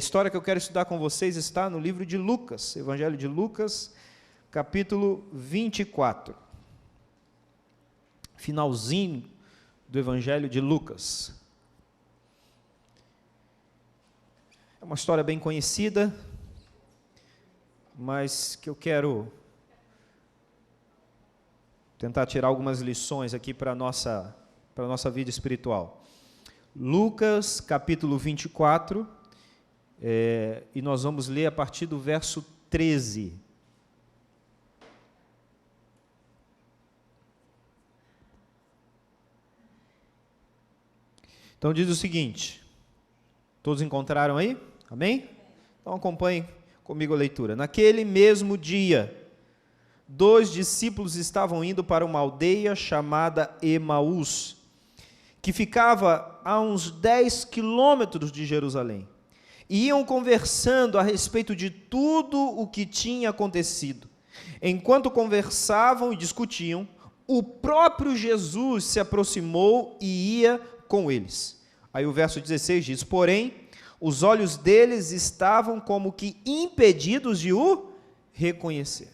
história que eu quero estudar com vocês está no livro de Lucas, Evangelho de Lucas, capítulo 24. Finalzinho do Evangelho de Lucas. É uma história bem conhecida, mas que eu quero tentar tirar algumas lições aqui para a nossa vida espiritual. Lucas, capítulo 24, e nós vamos ler a partir do verso 13. Então diz o seguinte, todos encontraram aí? Amém? Então acompanhem comigo a leitura. Naquele mesmo dia, 2 discípulos estavam indo para uma aldeia chamada Emaús, que ficava a uns 10 quilômetros de Jerusalém. E iam conversando a respeito de tudo o que tinha acontecido. Enquanto conversavam e discutiam, o próprio Jesus se aproximou e ia com eles. Aí o verso 16 diz, porém, os olhos deles estavam como que impedidos de o reconhecer.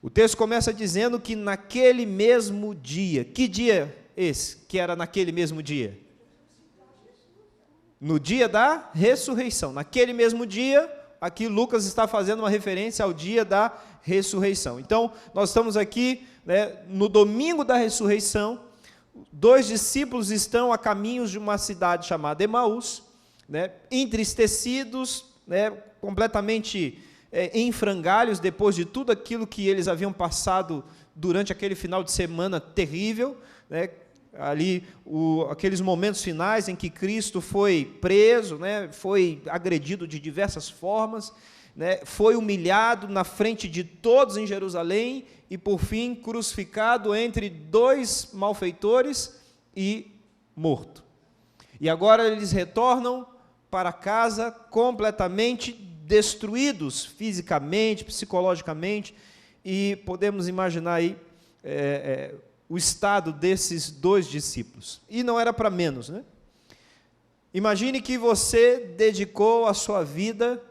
O texto começa dizendo que naquele mesmo dia, que dia esse, que era naquele mesmo dia? No dia da ressurreição. Naquele mesmo dia, aqui Lucas está fazendo uma referência ao dia da ressurreição. Então, nós estamos aqui, no domingo da ressurreição, 2 discípulos estão a caminhos de uma cidade chamada Emaús, entristecidos, completamente em frangalhos, depois de tudo aquilo que eles haviam passado durante aquele final de semana terrível, ali aqueles momentos finais em que Cristo foi preso, foi agredido de diversas formas, foi humilhado na frente de todos em Jerusalém e, por fim, crucificado entre 2 malfeitores e morto. E agora eles retornam para casa completamente destruídos fisicamente, psicologicamente, e podemos imaginar aí o estado desses 2 discípulos. E não era para menos, Imagine que você dedicou a sua vida,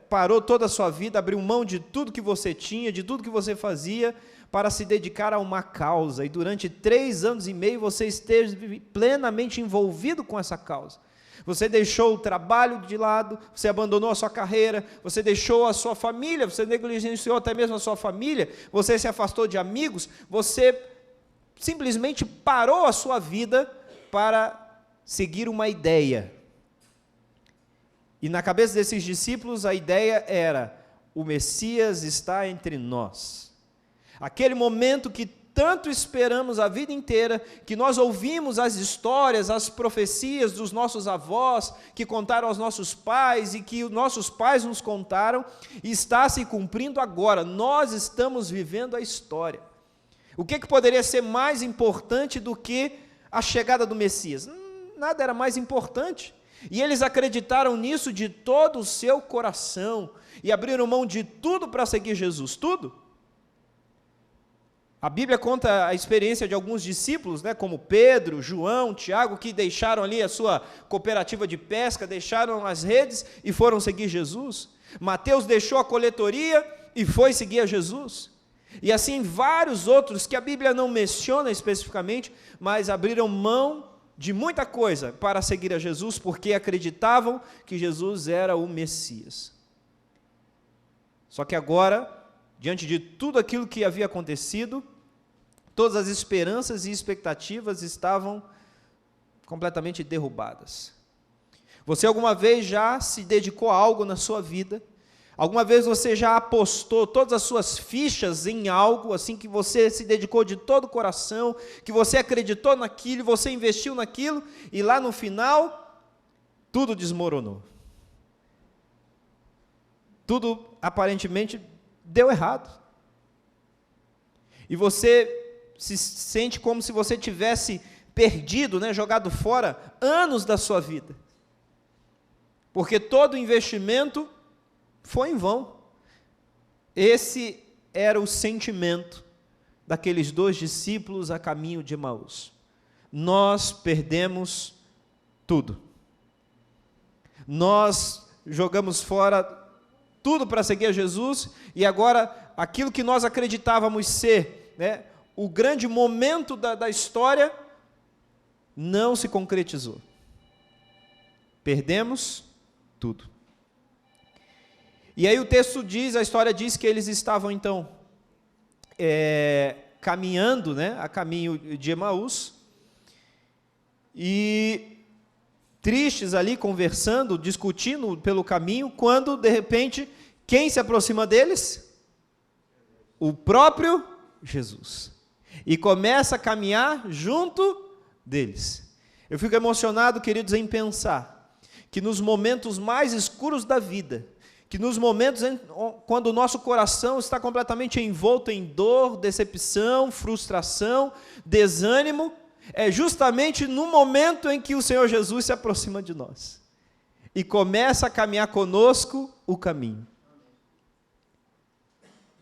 parou toda a sua vida, abriu mão de tudo que você tinha, de tudo que você fazia, para se dedicar a uma causa, e durante 3 anos e meio você esteve plenamente envolvido com essa causa. Você deixou o trabalho de lado, você abandonou a sua carreira, você deixou a sua família, você negligenciou até mesmo a sua família, você se afastou de amigos, você simplesmente parou a sua vida para seguir uma ideia. E na cabeça desses discípulos a ideia era, o Messias está entre nós. Aquele momento que tanto esperamos a vida inteira, que nós ouvimos as histórias, as profecias dos nossos avós, que contaram aos nossos pais e que os nossos pais nos contaram, e está se cumprindo agora. Nós estamos vivendo a história. O que poderia ser mais importante do que a chegada do Messias? Nada era mais importante. E eles acreditaram nisso de todo o seu coração e abriram mão de tudo para seguir Jesus, tudo. A Bíblia conta a experiência de alguns discípulos, como Pedro, João, Tiago, que deixaram ali a sua cooperativa de pesca, deixaram as redes e foram seguir Jesus. Mateus deixou a coletoria e foi seguir a Jesus. E assim vários outros que a Bíblia não menciona especificamente, mas abriram mão de muita coisa para seguir a Jesus, porque acreditavam que Jesus era o Messias. Só que agora, diante de tudo aquilo que havia acontecido, todas as esperanças e expectativas estavam completamente derrubadas. Você alguma vez já se dedicou a algo na sua vida? Alguma vez você já apostou todas as suas fichas em algo, assim, que você se dedicou de todo o coração, que você acreditou naquilo, você investiu naquilo, e lá no final, tudo desmoronou. Tudo aparentemente deu errado. E você se sente como se você tivesse perdido, jogado fora anos da sua vida. Porque todo investimento foi em vão. Esse era o sentimento daqueles 2 discípulos a caminho de Emaús. Nós perdemos tudo. nós jogamos fora tudo para seguir a Jesus, e agora aquilo que nós acreditávamos ser, né, o grande momento da história, não se concretizou. Perdemos tudo. E aí o texto diz, a história diz que eles estavam então caminhando, né, a caminho de Emaús, e tristes ali, conversando, discutindo pelo caminho, quando de repente, quem se aproxima deles? O próprio Jesus. E começa a caminhar junto deles. Eu fico emocionado, queridos, em pensar que nos momentos mais escuros da vida, que nos momentos quando o nosso coração está completamente envolto em dor, decepção, frustração, desânimo, é justamente no momento em que o Senhor Jesus se aproxima de nós e começa a caminhar conosco o caminho.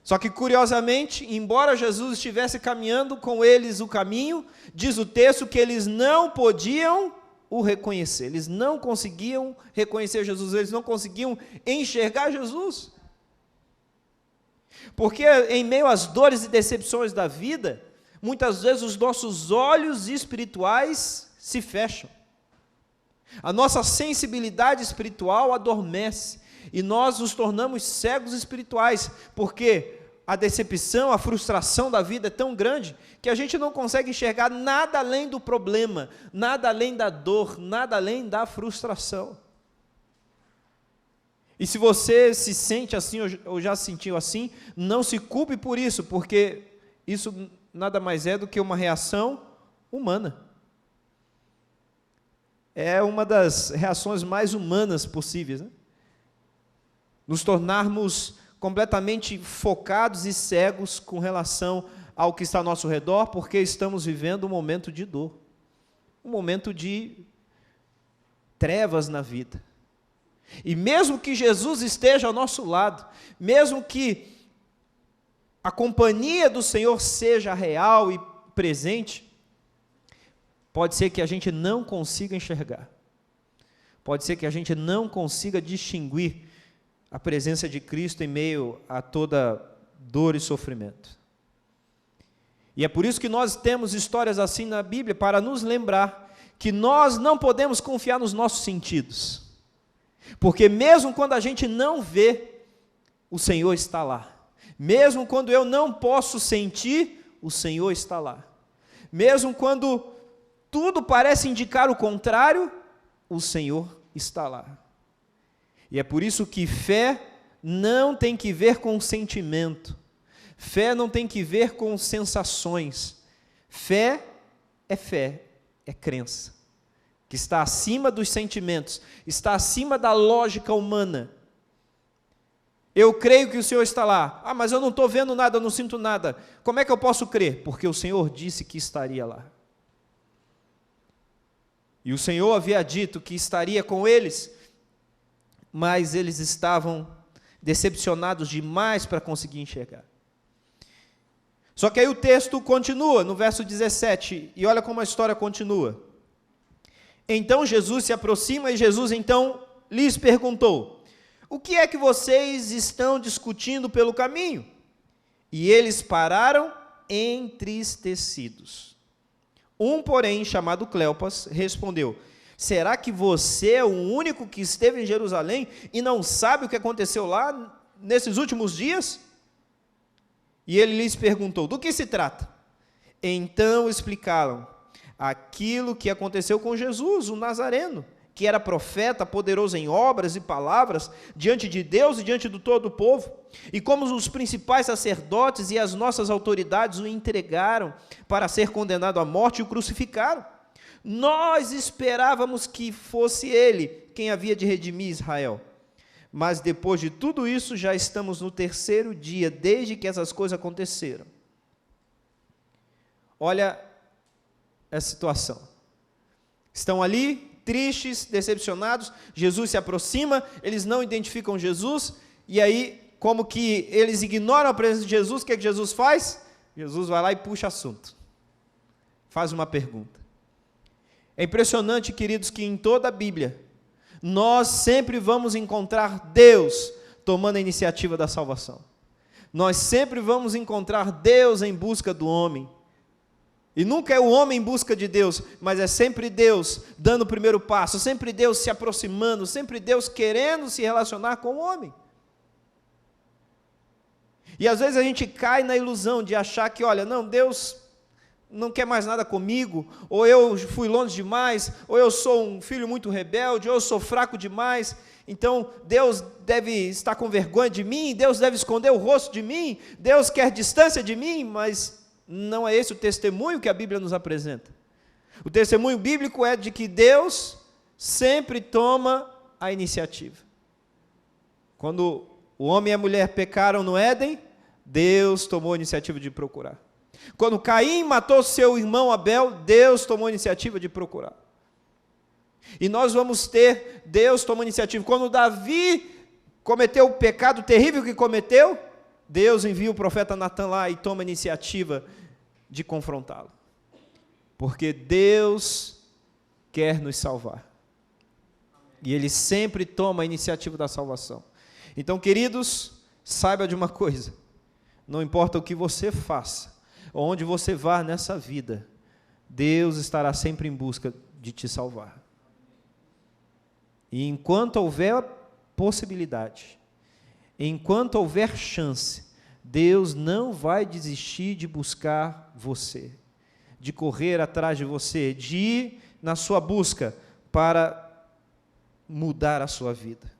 Só que, curiosamente, embora Jesus estivesse caminhando com eles o caminho, diz o texto que eles não podiam o reconhecer, eles não conseguiam reconhecer Jesus, eles não conseguiam enxergar Jesus. Porque em meio às dores e decepções da vida, muitas vezes os nossos olhos espirituais se fecham. A nossa sensibilidade espiritual adormece e nós nos tornamos cegos espirituais, porque a decepção, a frustração da vida é tão grande que a gente não consegue enxergar nada além do problema, nada além da dor, nada além da frustração. E se você se sente assim ou já se sentiu assim, não se culpe por isso, porque isso nada mais é do que uma reação humana. É uma das reações mais humanas possíveis, né? Nos tornarmos completamente focados e cegos com relação ao que está ao nosso redor, porque estamos vivendo um momento de dor, um momento de trevas na vida. E mesmo que Jesus esteja ao nosso lado, mesmo que a companhia do Senhor seja real e presente, pode ser que a gente não consiga enxergar, pode ser que a gente não consiga distinguir a presença de Cristo em meio a toda dor e sofrimento. E é por isso que nós temos histórias assim na Bíblia, para nos lembrar que nós não podemos confiar nos nossos sentidos, porque mesmo quando a gente não vê, o Senhor está lá. Mesmo quando eu não posso sentir, o Senhor está lá. Mesmo quando tudo parece indicar o contrário, o Senhor está lá. E é por isso que fé não tem que ver com sentimento, fé não tem que ver com sensações, fé, é crença, que está acima dos sentimentos, está acima da lógica humana. Eu creio que o Senhor está lá, mas eu não estou vendo nada, eu não sinto nada, como é que eu posso crer? Porque o Senhor disse que estaria lá. E o Senhor havia dito que estaria com eles, mas eles estavam decepcionados demais para conseguir enxergar. Só que aí o texto continua, no verso 17, e olha como a história continua. Então Jesus se aproxima e Jesus então lhes perguntou: o que é que vocês estão discutindo pelo caminho? E eles pararam entristecidos. Um, porém, chamado Cleopas, respondeu: será que você é o único que esteve em Jerusalém e não sabe o que aconteceu lá nesses últimos dias? E ele lhes perguntou: do que se trata? Então explicaram aquilo que aconteceu com Jesus, o Nazareno, que era profeta, poderoso em obras e palavras, diante de Deus e diante de todo o povo, e como os principais sacerdotes e as nossas autoridades o entregaram para ser condenado à morte e o crucificaram. Nós esperávamos que fosse ele quem havia de redimir Israel. Mas depois de tudo isso, já estamos no 3º dia, desde que essas coisas aconteceram. Olha essa situação. Estão ali, tristes, decepcionados, Jesus se aproxima, eles não identificam Jesus, e aí, como que eles ignoram a presença de Jesus, o que é que Jesus faz? Jesus vai lá e puxa assunto. Faz uma pergunta. É impressionante, queridos, que em toda a Bíblia, Nós sempre vamos encontrar Deus tomando a iniciativa da salvação. Nós sempre vamos encontrar Deus em busca do homem. E nunca é o homem em busca de Deus, mas é sempre Deus dando o primeiro passo, sempre Deus se aproximando, sempre Deus querendo se relacionar com o homem. E às vezes a gente cai na ilusão de achar que, olha, não, Deus não quer mais nada comigo, ou eu fui longe demais, ou eu sou um filho muito rebelde, ou eu sou fraco demais, então Deus deve estar com vergonha de mim, Deus deve esconder o rosto de mim, Deus quer distância de mim, mas não é esse o testemunho que a Bíblia nos apresenta. O testemunho bíblico é de que Deus sempre toma a iniciativa. Quando o homem e a mulher pecaram no Éden, Deus tomou a iniciativa de procurar. Quando Caim matou seu irmão Abel, Deus tomou a iniciativa de procurar. E nós vamos ter Deus tomando a iniciativa. Quando Davi cometeu o pecado terrível que cometeu, Deus envia o profeta Natan lá e toma a iniciativa de confrontá-lo. Porque Deus quer nos salvar. E Ele sempre toma a iniciativa da salvação. Então, queridos, saiba de uma coisa: não importa o que você faça, onde você vá nessa vida, Deus estará sempre em busca de te salvar. E enquanto houver possibilidade, enquanto houver chance, Deus não vai desistir de buscar você, de correr atrás de você, de ir na sua busca para mudar a sua vida.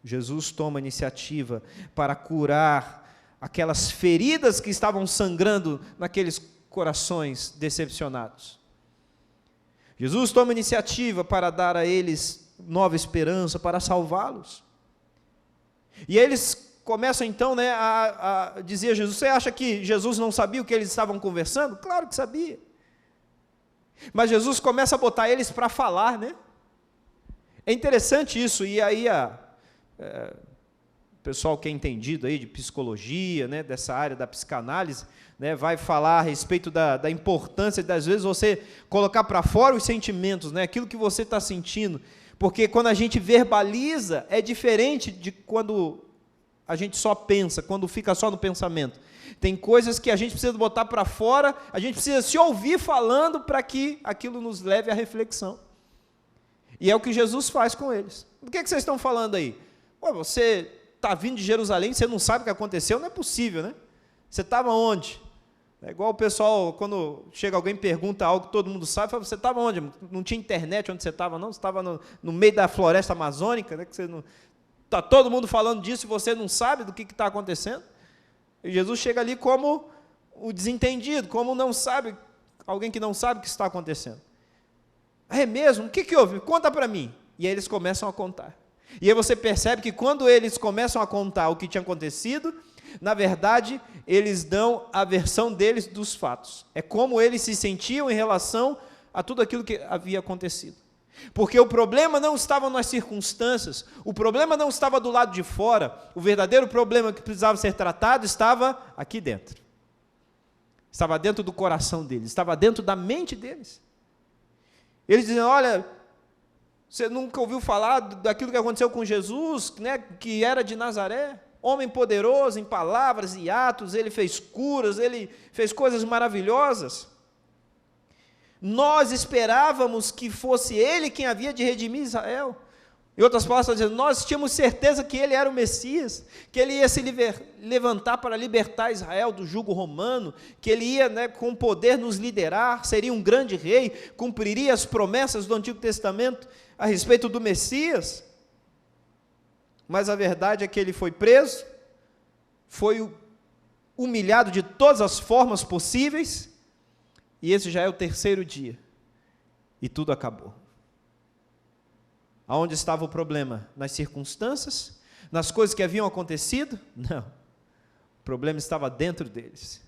Jesus toma a iniciativa para curar aquelas feridas que estavam sangrando naqueles corações decepcionados. Jesus toma a iniciativa para dar a eles nova esperança, para salvá-los. E eles começam então, a dizer a Jesus: você acha que Jesus não sabia o que eles estavam conversando? Claro que sabia. Mas Jesus começa a botar eles para falar, né? É interessante isso, e aí o pessoal que é entendido aí de psicologia, né, dessa área da psicanálise, né, vai falar a respeito da importância de, às vezes, você colocar para fora os sentimentos, né, aquilo que você está sentindo, porque quando a gente verbaliza, é diferente de quando a gente só pensa, quando fica só no pensamento. Tem coisas que a gente precisa botar para fora, a gente precisa se ouvir falando para que aquilo nos leve à reflexão. E é o que Jesus faz com eles. Do que vocês estão falando aí? Pô, você está vindo de Jerusalém, você não sabe o que aconteceu? Não é possível, né? Você estava onde? É igual o pessoal, quando chega alguém e pergunta algo que todo mundo sabe, fala: você estava onde? Não tinha internet onde você estava, não? Você estava no meio da floresta amazônica, né? Está todo mundo falando disso e você não sabe do que está acontecendo? E Jesus chega ali como o desentendido, como não sabe, alguém que não sabe o que está acontecendo. É mesmo? O que houve? Conta para mim. E aí eles começam a contar. E aí você percebe que quando eles começam a contar o que tinha acontecido, na verdade, eles dão a versão deles dos fatos. É como eles se sentiam em relação a tudo aquilo que havia acontecido. Porque o problema não estava nas circunstâncias, o problema não estava do lado de fora, o verdadeiro problema que precisava ser tratado estava aqui dentro. Estava dentro do coração deles, estava dentro da mente deles. Eles dizem: olha, você nunca ouviu falar daquilo que aconteceu com Jesus, né, que era de Nazaré? Homem poderoso em palavras e atos, ele fez curas, ele fez coisas maravilhosas. Nós esperávamos que fosse ele quem havia de redimir Israel. Em outras palavras, está dizendo, nós tínhamos certeza que ele era o Messias, que ele ia se levantar para libertar Israel do jugo romano, que ele ia, né, com poder nos liderar, seria um grande rei, cumpriria as promessas do Antigo Testamento a respeito do Messias. Mas a verdade é que ele foi preso, foi humilhado de todas as formas possíveis, e esse já é o terceiro dia, e tudo acabou. Aonde estava o problema? Nas circunstâncias? Nas coisas que haviam acontecido? Não. O problema estava dentro deles.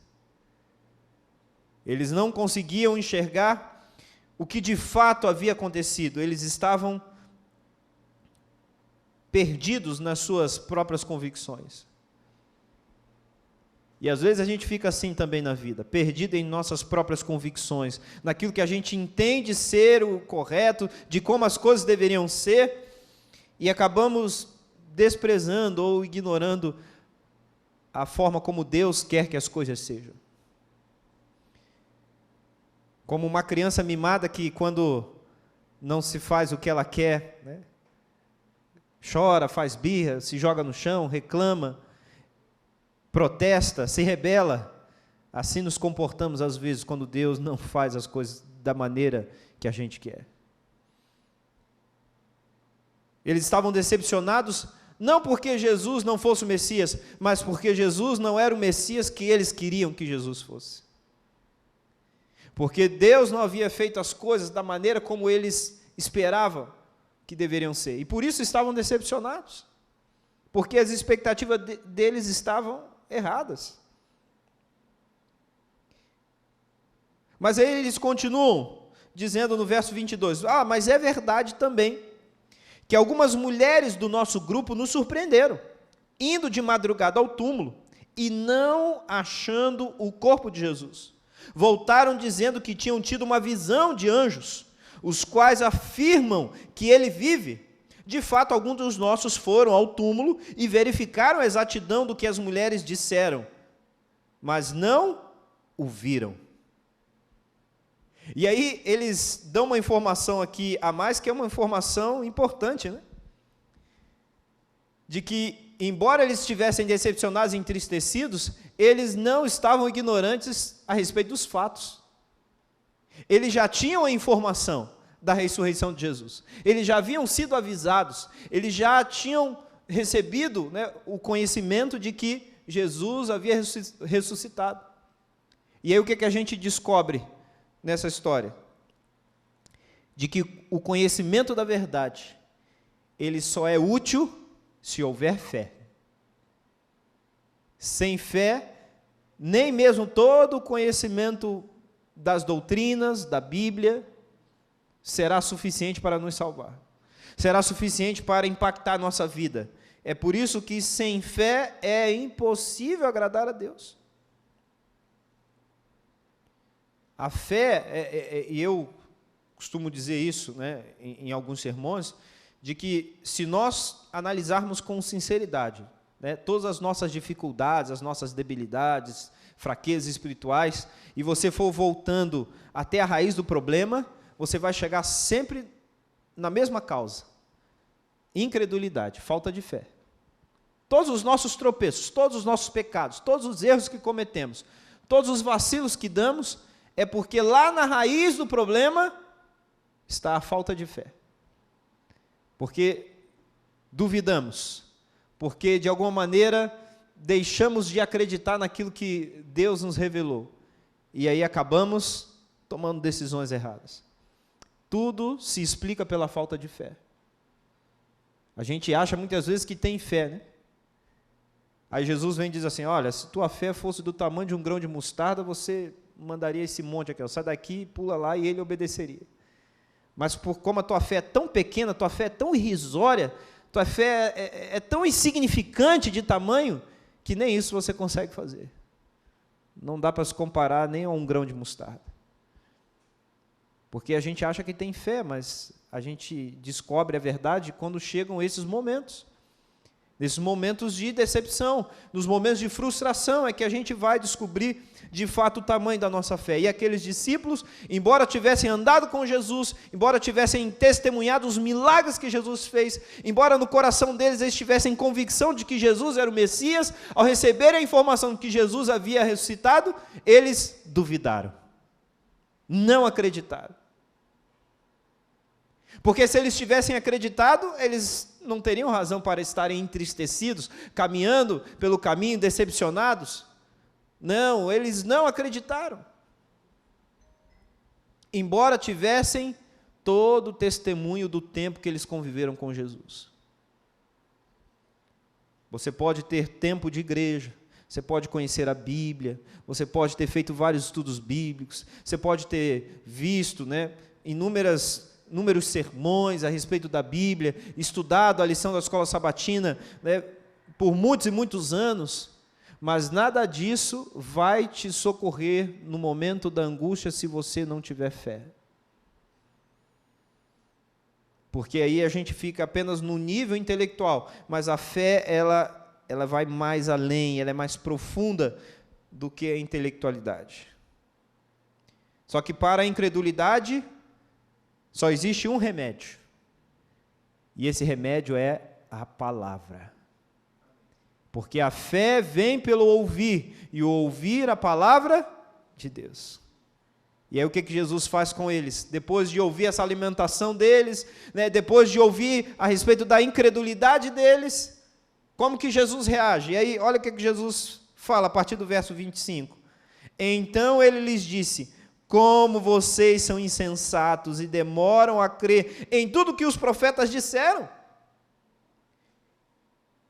Eles não conseguiam enxergar o que de fato havia acontecido. Eles estavam perdidos nas suas próprias convicções. E às vezes a gente fica assim também na vida, perdido em nossas próprias convicções, naquilo que a gente entende ser o correto, de como as coisas deveriam ser, e acabamos desprezando ou ignorando a forma como Deus quer que as coisas sejam. Como uma criança mimada que, quando não se faz o que ela quer, né, chora, faz birra, se joga no chão, reclama, protesta, se rebela. Assim nos comportamos às vezes quando Deus não faz as coisas da maneira que a gente quer. Eles estavam decepcionados não porque Jesus não fosse o Messias, mas porque Jesus não era o Messias que eles queriam que Jesus fosse. Porque Deus não havia feito as coisas da maneira como eles esperavam que deveriam ser. E por isso estavam decepcionados. Porque as expectativas deles estavam erradas. Mas aí eles continuam dizendo no verso 22, mas é verdade também que algumas mulheres do nosso grupo nos surpreenderam, indo de madrugada ao túmulo e não achando o corpo de Jesus. Voltaram dizendo que tinham tido uma visão de anjos, os quais afirmam que ele vive. De fato, alguns dos nossos foram ao túmulo e verificaram a exatidão do que as mulheres disseram, mas não o viram. E aí eles dão uma informação aqui a mais, que é uma informação importante, né? De que, embora eles estivessem decepcionados e entristecidos, eles não estavam ignorantes a respeito dos fatos. Eles já tinham a informação da ressurreição de Jesus. Eles já haviam sido avisados, eles já tinham recebido, né, o conhecimento de que Jesus havia ressuscitado. E aí o que a gente descobre nessa história? De que o conhecimento da verdade, ele só é útil se houver fé. Sem fé, nem mesmo todo o conhecimento das doutrinas, da Bíblia, será suficiente para nos salvar. Será suficiente para impactar a nossa vida. É por isso que sem fé é impossível agradar a Deus. A fé, e eu costumo dizer isso, né, em alguns sermões, de que se nós analisarmos com sinceridade, né, todas as nossas dificuldades, as nossas debilidades, fraquezas espirituais, e você for voltando até a raiz do problema, você vai chegar sempre na mesma causa: incredulidade, falta de fé. Todos os nossos tropeços, todos os nossos pecados, todos os erros que cometemos, todos os vacilos que damos, é porque lá na raiz do problema está a falta de fé. Porque duvidamos, porque de alguma maneira deixamos de acreditar naquilo que Deus nos revelou, e aí acabamos tomando decisões erradas. Tudo se explica pela falta de fé. A gente acha muitas vezes que tem fé, né? Aí Jesus vem e diz assim: olha, se tua fé fosse do tamanho de um grão de mostarda, você mandaria esse monte aqui, sai daqui, pula lá, e ele obedeceria. Mas como a tua fé é tão pequena, tua fé é tão irrisória, tua fé é tão insignificante de tamanho, que nem isso você consegue fazer. Não dá para se comparar nem a um grão de mostarda. Porque a gente acha que tem fé, mas a gente descobre a verdade quando chegam esses momentos. Nesses momentos de decepção, nos momentos de frustração, é que a gente vai descobrir de fato o tamanho da nossa fé. E aqueles discípulos, embora tivessem andado com Jesus, embora tivessem testemunhado os milagres que Jesus fez, embora no coração deles eles tivessem convicção de que Jesus era o Messias, ao receberem a informação de que Jesus havia ressuscitado, eles duvidaram, não acreditaram. Porque se eles tivessem acreditado, eles não teriam razão para estarem entristecidos, caminhando pelo caminho, decepcionados. Não, eles não acreditaram. Embora tivessem todo o testemunho do tempo que eles conviveram com Jesus. Você pode ter tempo de igreja, você pode conhecer a Bíblia, você pode ter feito vários estudos bíblicos, você pode ter visto, né, inúmeros sermões a respeito da Bíblia, estudado a lição da escola sabatina, né, por muitos e muitos anos, Mas nada disso vai te socorrer no momento da angústia se você não tiver fé. Porque aí a gente fica apenas no nível intelectual, mas a fé, ela vai mais além, ela é mais profunda do que a intelectualidade. Só que para a incredulidade, só existe um remédio. E esse remédio é a palavra. Porque a fé vem pelo ouvir, e o ouvir a palavra de Deus. E aí o que Jesus faz com eles? Depois de ouvir essa alimentação deles, né, depois de ouvir a respeito da incredulidade deles, como que Jesus reage? E aí olha o que Jesus fala a partir do verso 25. Então ele lhes disse: como vocês são insensatos e demoram a crer em tudo que os profetas disseram.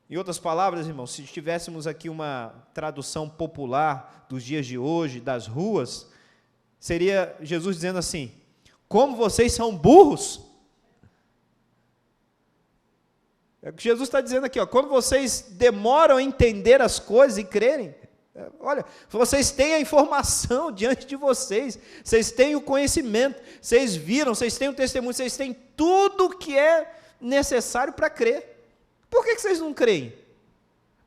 Em outras palavras, irmãos, se tivéssemos aqui uma tradução popular dos dias de hoje, das ruas, seria Jesus dizendo assim: como vocês são burros. É o que Jesus está dizendo aqui, ó, quando vocês demoram a entender as coisas e crerem, olha, vocês têm a informação diante de vocês, vocês têm o conhecimento, vocês viram, vocês têm o testemunho, vocês têm tudo o que é necessário para crer. Por que vocês não creem?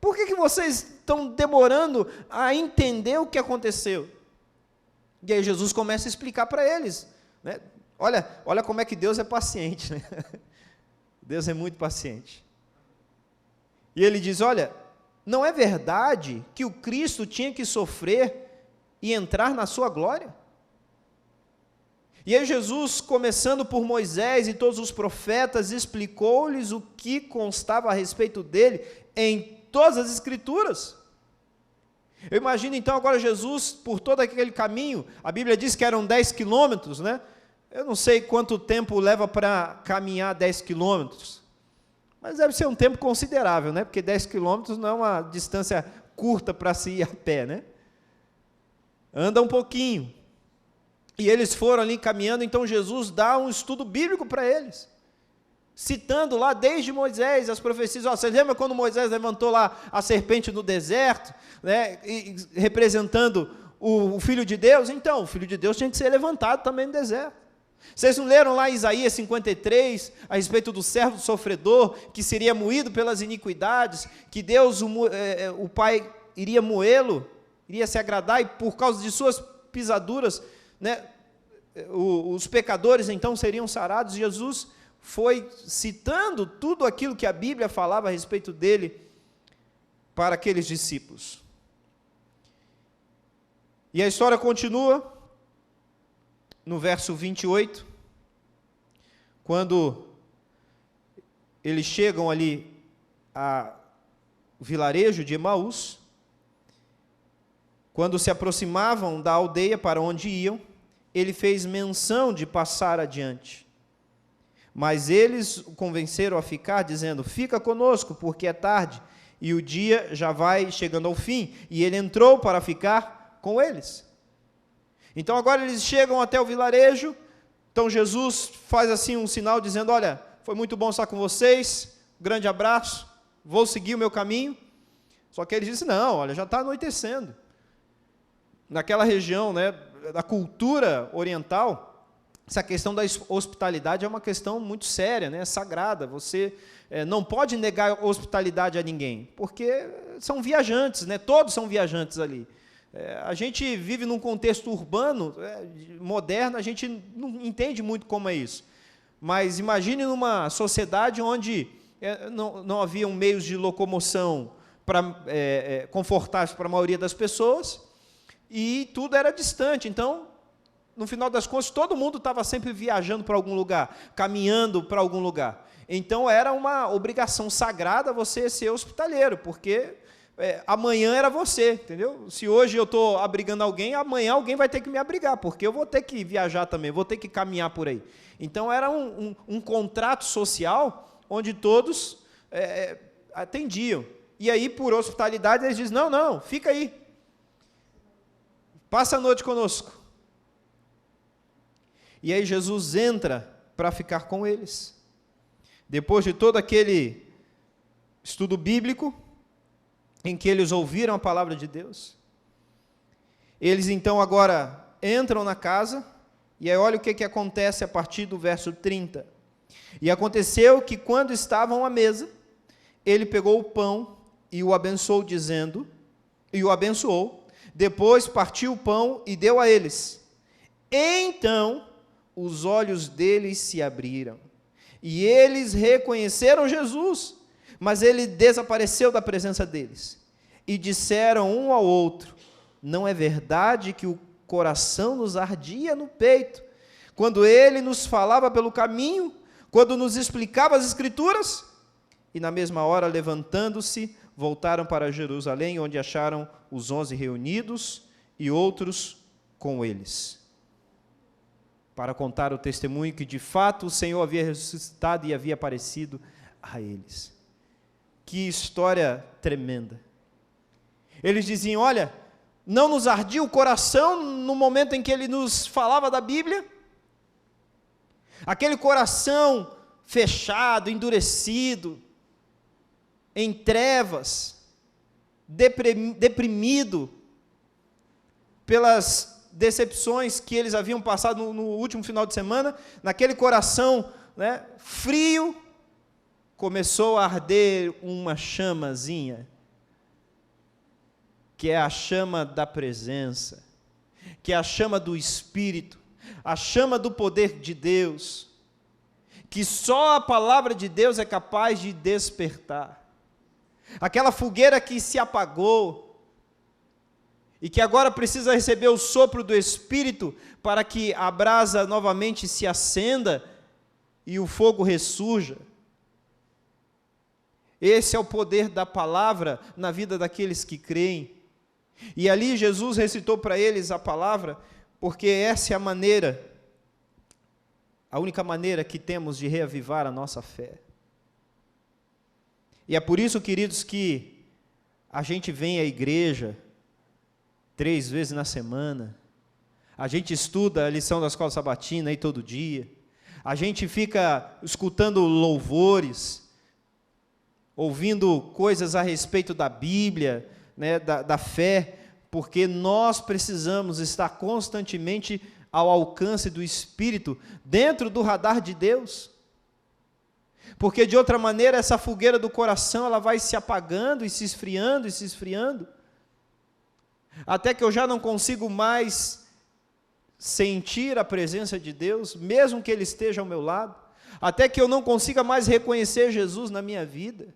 Por que vocês estão demorando a entender o que aconteceu? E aí Jesus começa a explicar para eles, né? Olha como é que Deus é paciente, né? Deus é muito paciente. E ele diz: olha, não é verdade que o Cristo tinha que sofrer e entrar na sua glória? E aí Jesus, começando por Moisés e todos os profetas, explicou-lhes o que constava a respeito dele em todas as Escrituras. Eu imagino então agora Jesus, por todo aquele caminho, a Bíblia diz que eram 10 quilômetros, né? Eu não sei quanto tempo leva para caminhar 10 quilômetros, mas deve ser um tempo considerável, né? Porque 10 quilômetros não é uma distância curta para se ir a pé, né? Anda um pouquinho. E eles foram ali caminhando, então Jesus dá um estudo bíblico para eles, citando lá desde Moisés, as profecias. Vocês lembram quando Moisés levantou lá a serpente no deserto, né, representando o Filho de Deus? Então, o Filho de Deus tinha que ser levantado também no deserto. Vocês não leram lá em Isaías 53, a respeito do servo sofredor, que seria moído pelas iniquidades, que Deus, o Pai, iria moê-lo, iria se agradar, e por causa de suas pisaduras, né, os pecadores então seriam sarados. Jesus foi citando tudo aquilo que a Bíblia falava a respeito dele para aqueles discípulos. E a história continua no verso 28, quando eles chegam ali ao vilarejo de Emaús. Quando se aproximavam da aldeia para onde iam, ele fez menção de passar adiante. Mas eles o convenceram a ficar, dizendo: fica conosco, porque é tarde, e o dia já vai chegando ao fim. E ele entrou para ficar com eles. Então agora eles chegam até o vilarejo. Então Jesus faz assim um sinal, dizendo: olha, foi muito bom estar com vocês, grande abraço, vou seguir o meu caminho. Só que eles dizem: não, olha, já está anoitecendo. Naquela região, né, da cultura oriental, essa questão da hospitalidade é uma questão muito séria, né, sagrada. Você não pode negar hospitalidade a ninguém, porque são viajantes, né, todos são viajantes ali. A gente vive num contexto urbano, moderno, a gente não entende muito como é isso. Mas imagine numa sociedade onde não haviam meios de locomoção confortáveis para a maioria das pessoas, e tudo era distante. Então, no final das contas, todo mundo estava sempre viajando para algum lugar, caminhando para algum lugar. Então, era uma obrigação sagrada você ser hospitaleiro, porque amanhã era você, entendeu? Se hoje eu estou abrigando alguém, amanhã alguém vai ter que me abrigar, porque eu vou ter que viajar também, vou ter que caminhar por aí. Então, era um contrato social onde todos atendiam. E aí, por hospitalidade, eles dizem: não, fica aí. Passa a noite conosco. E aí Jesus entra para ficar com eles. Depois de todo aquele estudo bíblico, em que eles ouviram a palavra de Deus. Eles então agora entram na casa, e aí olha o que acontece a partir do verso 30. E aconteceu que quando estavam à mesa, ele pegou o pão e o abençoou, dizendo, e o abençoou, depois partiu o pão e deu a eles. Então os olhos deles se abriram, e eles reconheceram Jesus, mas ele desapareceu da presença deles. E disseram um ao outro: não é verdade que o coração nos ardia no peito, quando ele nos falava pelo caminho, quando nos explicava as Escrituras? E na mesma hora, levantando-se, voltaram para Jerusalém, onde acharam os 11 reunidos e outros com eles, para contar o testemunho que de fato o Senhor havia ressuscitado e havia aparecido a eles. Que história tremenda! Eles diziam: olha, não nos ardia o coração no momento em que ele nos falava da Bíblia? Aquele coração fechado, endurecido, em trevas, deprimido pelas decepções que eles haviam passado no último final de semana, naquele coração, né, frio, começou a arder uma chamazinha, que é a chama da presença, que é a chama do Espírito, a chama do poder de Deus, que só a palavra de Deus é capaz de despertar. Aquela fogueira que se apagou, e que agora precisa receber o sopro do Espírito, para que a brasa novamente se acenda, e o fogo ressurja. Esse é o poder da palavra na vida daqueles que creem. E ali Jesus recitou para eles a palavra, porque essa é a maneira, a única maneira que temos de reavivar a nossa fé. E é por isso, queridos, que a gente vem à igreja 3 vezes na semana, a gente estuda a lição da escola sabatina aí todo dia, a gente fica escutando louvores, ouvindo coisas a respeito da Bíblia, né, da fé, porque nós precisamos estar constantemente ao alcance do Espírito, dentro do radar de Deus, porque de outra maneira essa fogueira do coração ela vai se apagando e se esfriando, até que eu já não consigo mais sentir a presença de Deus, mesmo que Ele esteja ao meu lado, até que eu não consiga mais reconhecer Jesus na minha vida.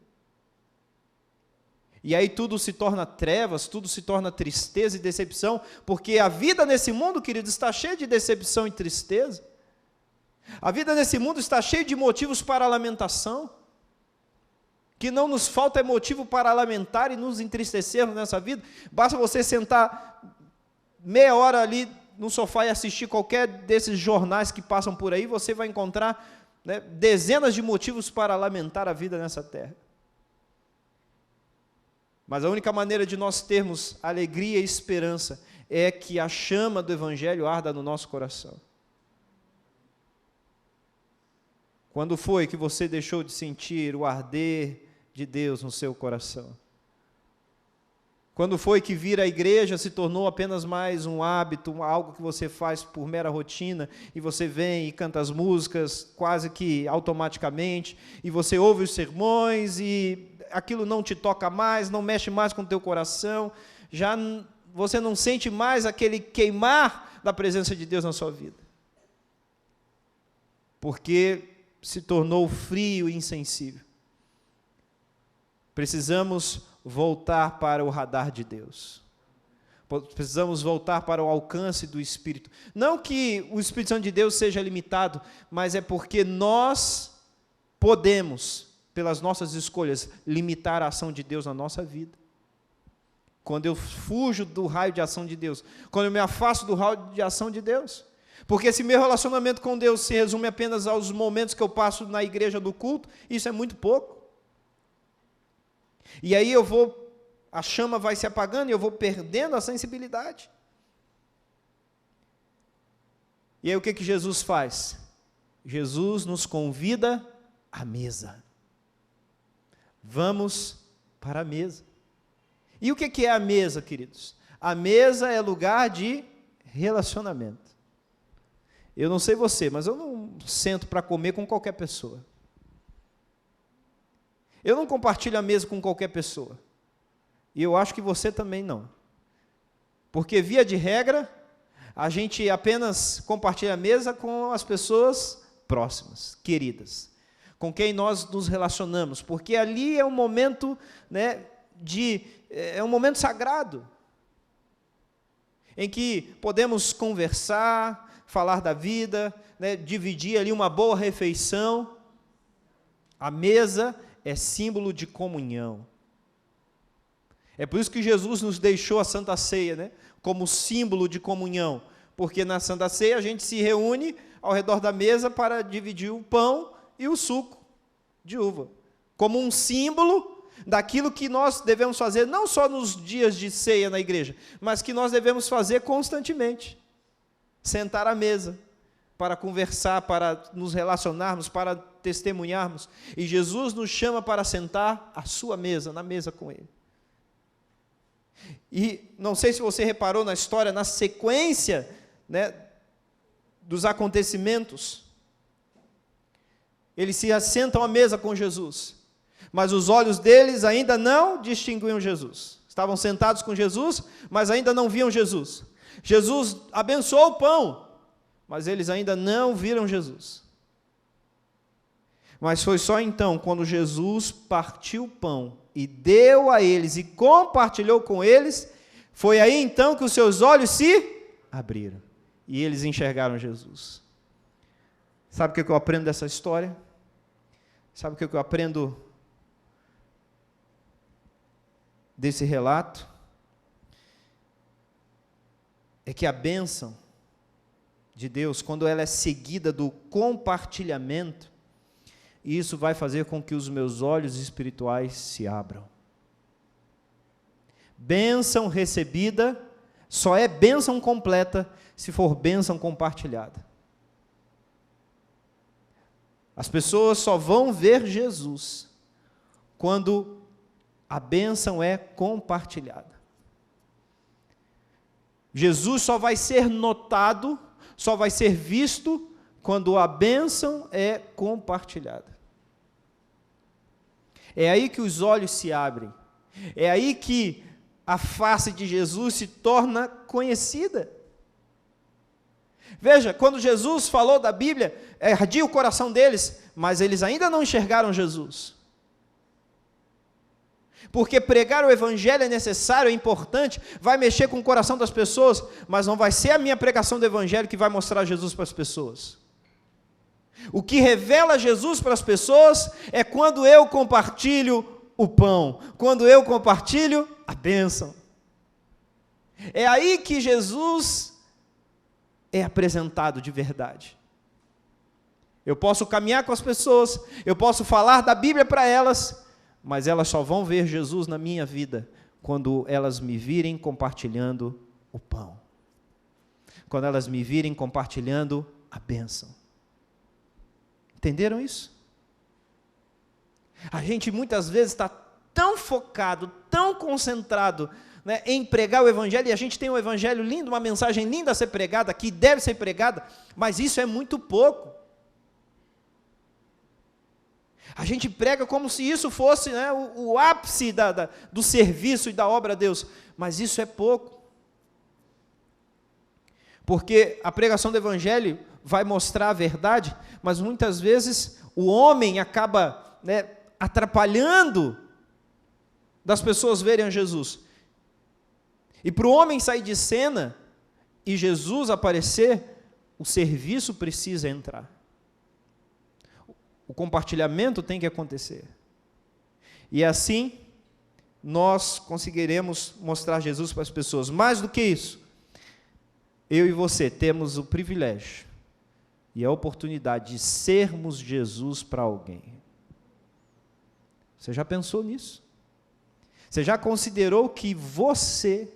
E aí tudo se torna trevas, tudo se torna tristeza e decepção, porque a vida nesse mundo, queridos, está cheia de decepção e tristeza. A vida nesse mundo está cheia de motivos para lamentação. Que não nos falta é motivo para lamentar e nos entristecermos nessa vida. Basta você sentar meia hora ali no sofá e assistir qualquer desses jornais que passam por aí, você vai encontrar, né, dezenas de motivos para lamentar a vida nessa terra. Mas a única maneira de nós termos alegria e esperança é que a chama do Evangelho arda no nosso coração. Quando foi que você deixou de sentir o arder de Deus no seu coração? Quando foi que vir à igreja se tornou apenas mais um hábito, algo que você faz por mera rotina, e você vem e canta as músicas quase que automaticamente, e você ouve os sermões, e aquilo não te toca mais, não mexe mais com o teu coração, já você não sente mais aquele queimar da presença de Deus na sua vida, porque se tornou frio e insensível. Precisamos voltar para o radar de Deus. Precisamos voltar para o alcance do Espírito. Não que o Espírito Santo de Deus seja limitado, mas é porque nós podemos, pelas nossas escolhas, limitar a ação de Deus na nossa vida. Quando eu fujo do raio de ação de Deus, quando eu me afasto do raio de ação de Deus. Porque se meu relacionamento com Deus se resume apenas aos momentos que eu passo na igreja do culto, isso é muito pouco. E aí a chama vai se apagando e eu vou perdendo a sensibilidade. E aí o que Jesus faz? Jesus nos convida à mesa. Vamos para a mesa. E o que é a mesa, queridos? A mesa é lugar de relacionamento. Eu não sei você, mas eu não sento para comer com qualquer pessoa. Eu não compartilho a mesa com qualquer pessoa. E eu acho que você também não. Porque, via de regra, a gente apenas compartilha a mesa com as pessoas próximas, queridas, com quem nós nos relacionamos, porque ali é um momento, né, é um momento sagrado, em que podemos conversar, falar da vida, né, dividir ali uma boa refeição. A mesa é símbolo de comunhão. É por isso que Jesus nos deixou a Santa Ceia, né, como símbolo de comunhão, porque na Santa Ceia a gente se reúne ao redor da mesa para dividir o pão e o suco de uva, como um símbolo daquilo que nós devemos fazer, não só nos dias de ceia na igreja, mas que nós devemos fazer constantemente. Sentar à mesa, para conversar, para nos relacionarmos, para testemunharmos. E Jesus nos chama para sentar à sua mesa, na mesa com Ele. E não sei se você reparou na história, na sequência, né, dos acontecimentos, eles se assentam à mesa com Jesus, mas os olhos deles ainda não distinguiam Jesus. Estavam sentados com Jesus, mas ainda não viam Jesus. Jesus abençoou o pão, mas eles ainda não viram Jesus. Mas foi só então, quando Jesus partiu o pão e deu a eles e compartilhou com eles, foi aí então que os seus olhos se abriram e eles enxergaram Jesus. Sabe o que eu aprendo dessa história? Sabe o que eu aprendo desse relato? É que a bênção de Deus, quando ela é seguida do compartilhamento, isso vai fazer com que os meus olhos espirituais se abram. Bênção recebida só é bênção completa se for bênção compartilhada. As pessoas só vão ver Jesus quando a bênção é compartilhada. Jesus só vai ser notado, só vai ser visto quando a bênção é compartilhada. É aí que os olhos se abrem. É aí que a face de Jesus se torna conhecida. Veja, quando Jesus falou da Bíblia, ardia o coração deles, mas eles ainda não enxergaram Jesus. Porque pregar o Evangelho é necessário, é importante, vai mexer com o coração das pessoas, mas não vai ser a minha pregação do Evangelho que vai mostrar Jesus para as pessoas. O que revela Jesus para as pessoas é quando eu compartilho o pão, quando eu compartilho a bênção. É aí que Jesus é apresentado de verdade. Eu posso caminhar com as pessoas, eu posso falar da Bíblia para elas, mas elas só vão ver Jesus na minha vida quando elas me virem compartilhando o pão, quando elas me virem compartilhando a bênção. Entenderam isso? A gente muitas vezes está tão focado, tão concentrado, né, em pregar o Evangelho, e a gente tem um Evangelho lindo, uma mensagem linda a ser pregada, que deve ser pregada, mas isso é muito pouco. A gente prega como se isso fosse, né, o ápice do serviço e da obra a Deus, mas isso é pouco. Porque a pregação do Evangelho vai mostrar a verdade, mas muitas vezes o homem acaba, né, atrapalhando das pessoas verem a Jesus. E para o homem sair de cena e Jesus aparecer, o serviço precisa entrar. O compartilhamento tem que acontecer. E assim, nós conseguiremos mostrar Jesus para as pessoas. Mais do que isso, eu e você temos o privilégio e a oportunidade de sermos Jesus para alguém. Você já pensou nisso? Você já considerou que você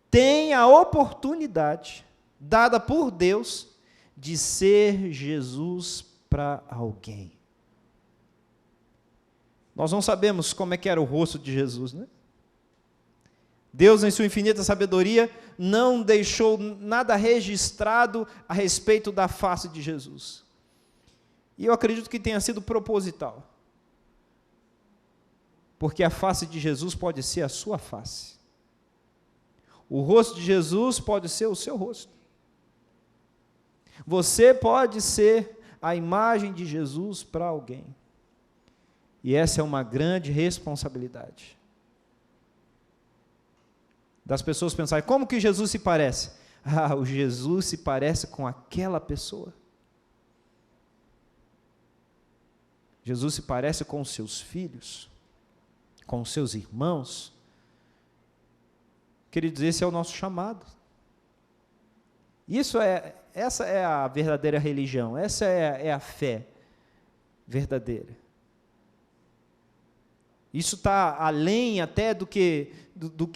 tem a oportunidade dada por Deus de ser Jesus para alguém? Nós não sabemos como é que era o rosto de Jesus, né? Deus, em sua infinita sabedoria, não deixou nada registrado a respeito da face de Jesus. E eu acredito que tenha sido proposital. Porque a face de Jesus pode ser a sua face. O rosto de Jesus pode ser o seu rosto. Você pode ser a imagem de Jesus para alguém. E essa é uma grande responsabilidade. Das pessoas pensarem, como que Jesus se parece? Ah, o Jesus se parece com aquela pessoa. Jesus se parece com os seus filhos, com os seus irmãos. Queridos, esse é o nosso chamado. Essa é a verdadeira religião, essa é a fé verdadeira. Isso está além até do que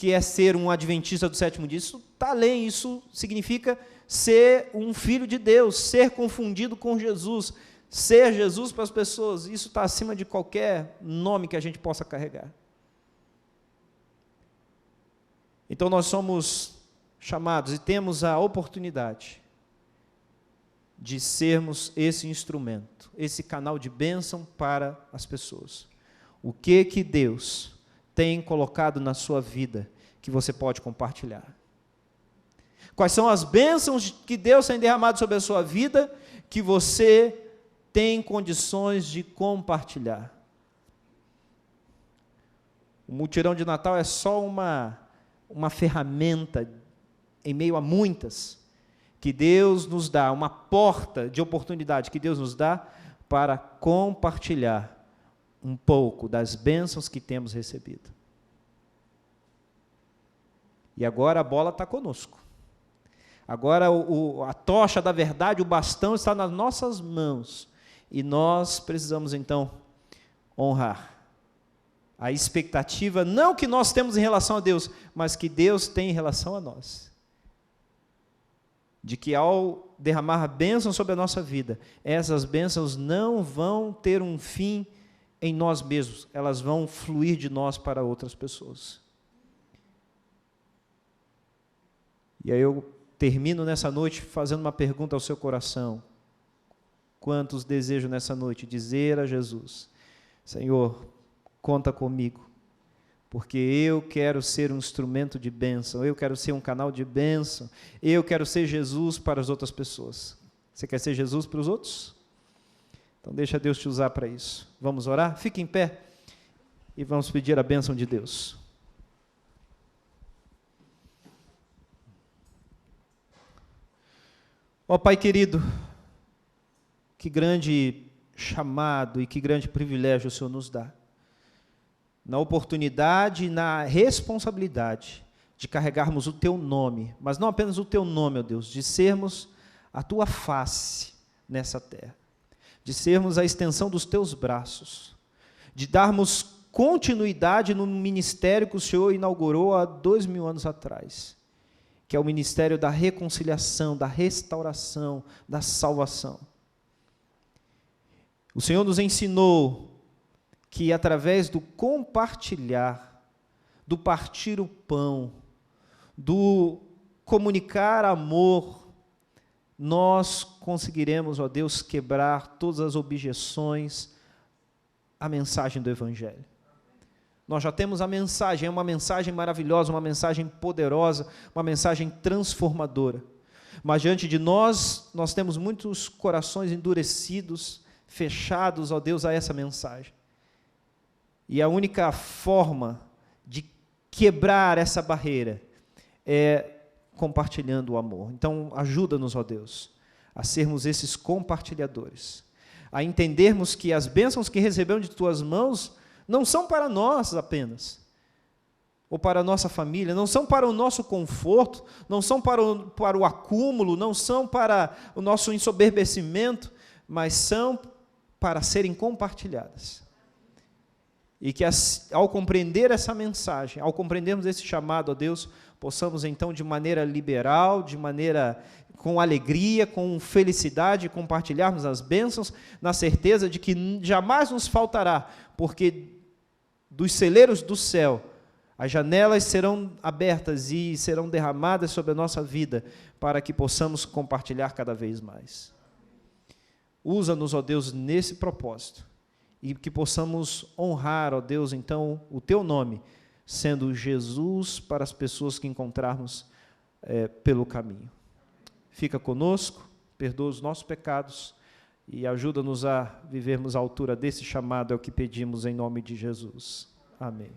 é ser um adventista do sétimo dia. Isso está além, isso significa ser um filho de Deus, ser confundido com Jesus, ser Jesus para as pessoas. Isso está acima de qualquer nome que a gente possa carregar. Então nós somos chamados e temos a oportunidade de sermos esse instrumento, esse canal de bênção para as pessoas. O que Deus tem colocado na sua vida que você pode compartilhar? Quais são as bênçãos que Deus tem derramado sobre a sua vida que você tem condições de compartilhar? O mutirão de Natal é só uma ferramenta em meio a muitas que Deus nos dá, uma porta de oportunidade que Deus nos dá para compartilhar um pouco das bênçãos que temos recebido. E agora a bola está conosco. Agora a tocha da verdade, o bastão está nas nossas mãos. E nós precisamos então honrar a expectativa, não que nós temos em relação a Deus, mas que Deus tem em relação a nós. De que ao derramar bênçãos sobre a nossa vida, essas bênçãos não vão ter um fim em nós mesmos, elas vão fluir de nós para outras pessoas. E aí eu termino nessa noite fazendo uma pergunta ao seu coração. Quantos desejam nessa noite dizer a Jesus, Senhor, conta comigo, porque eu quero ser um instrumento de bênção, eu quero ser um canal de bênção, eu quero ser Jesus para as outras pessoas. Você quer ser Jesus para os outros? Então deixa Deus te usar para isso. Vamos orar? Fique em pé e vamos pedir a bênção de Deus. Ó Pai querido, que grande chamado e que grande privilégio o Senhor nos dá. Na oportunidade e na responsabilidade de carregarmos o Teu nome, mas não apenas o Teu nome, ó Deus, de sermos a Tua face nessa terra. De sermos a extensão dos Teus braços, de darmos continuidade no ministério que o Senhor inaugurou há 2000 anos atrás, que é o ministério da reconciliação, da restauração, da salvação. O Senhor nos ensinou que através do compartilhar, do partir o pão, do comunicar amor, nós conseguiremos, ó Deus, quebrar todas as objeções à mensagem do Evangelho. Nós já temos a mensagem, é uma mensagem maravilhosa, uma mensagem poderosa, uma mensagem transformadora. Mas diante de nós temos muitos corações endurecidos, fechados, ó Deus, a essa mensagem. E a única forma de quebrar essa barreira é compartilhando o amor. Então, ajuda-nos, ó Deus, a sermos esses compartilhadores, a entendermos que as bênçãos que recebemos de Tuas mãos não são para nós apenas, ou para a nossa família, não são para o nosso conforto, não são para o acúmulo, não são para o nosso ensoberbecimento, mas são para serem compartilhadas. E que ao compreender essa mensagem, ao compreendermos esse chamado a Deus, possamos então de maneira liberal, de maneira com alegria, com felicidade, compartilharmos as bênçãos, na certeza de que jamais nos faltará, porque dos celeiros do céu, As janelas serão abertas e serão derramadas sobre a nossa vida para que possamos compartilhar cada vez mais. Usa-nos, ó Deus, nesse propósito e que possamos honrar, ó Deus, então, o Teu nome, sendo Jesus para as pessoas que encontrarmos pelo caminho. Fica conosco, perdoa os nossos pecados e ajuda-nos a vivermos à altura desse chamado, é o que pedimos em nome de Jesus. Amém.